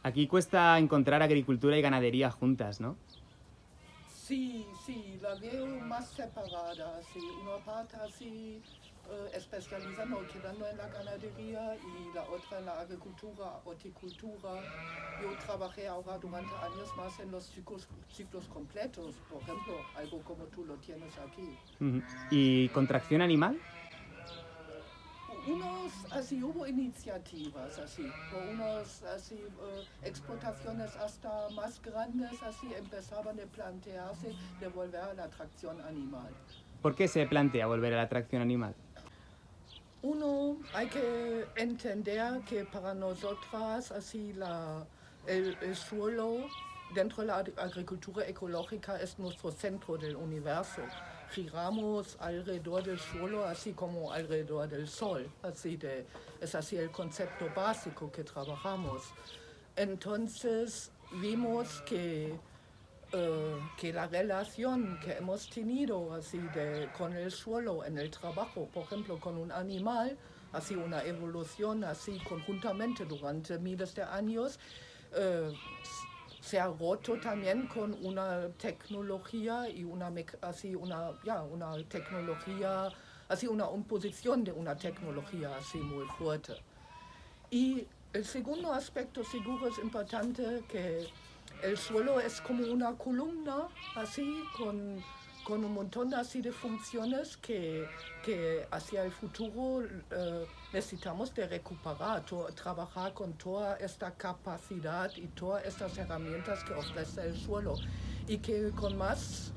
Aquí cuesta encontrar agricultura y ganadería juntas, ¿no? Sí, sí, la veo más separada. Sí, una parte así especializando, quedando en la ganadería y la otra en la agricultura, horticultura. Yo trabajé ahora durante años más en los ciclos completos, por ejemplo, algo como tú lo tienes aquí. Ujú. ¿Y contracción animal? Así hubo iniciativas, así, por unos así explotaciones hasta más grandes, así empezaban a plantearse de volver a la atracción animal. ¿Por qué se plantea volver a la atracción animal? Hay que entender que para nosotras así el suelo dentro de la agricultura ecológica es nuestro centro del universo. Giramos alrededor del suelo así como alrededor del sol. Es así el concepto básico que trabajamos. Entonces vimos que la relación que hemos tenido con el suelo en el trabajo, por ejemplo, con un animal, así una evolución así conjuntamente durante miles de años, eh, se ha roto también con una tecnología y una tecnología, así una imposición de una tecnología así muy fuerte. Y el segundo aspecto seguro es importante que el suelo es como una columna, así, con un montón así de funciones que hacia el futuro necesitamos de recuperar, trabajar con toda esta capacidad y todas estas herramientas que ofrece el suelo y que con más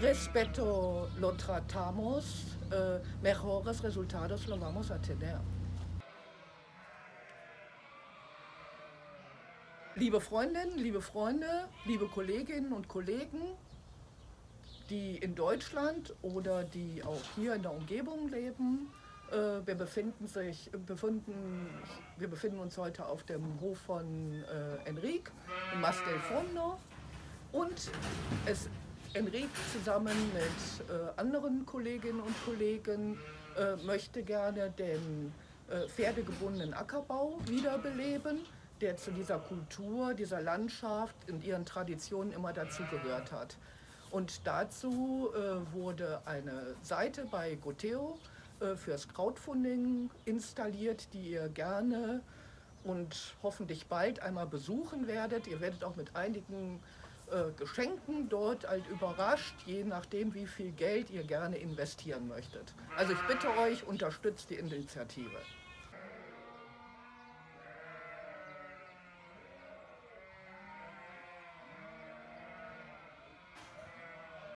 respeto lo tratamos, mejores resultados lo vamos a tener. Liebe Freundinnen, liebe Freunde, liebe Kolleginnen und Kollegen, die in Deutschland oder die auch hier in der Umgebung leben, wir befinden uns heute auf dem Hof von Enrique in Mas del Fondo und Enrique zusammen mit anderen Kolleginnen und Kollegen möchte gerne den pferdegebundenen Ackerbau wiederbeleben, der zu dieser Kultur, dieser Landschaft in ihren Traditionen immer dazugehört hat. Und dazu wurde eine Seite bei Goteo fürs Crowdfunding installiert, die ihr gerne und hoffentlich bald einmal besuchen werdet. Ihr werdet auch mit einigen Geschenken dort halt überrascht, je nachdem, wie viel Geld ihr gerne investieren möchtet. Also ich bitte euch, unterstützt die Initiative.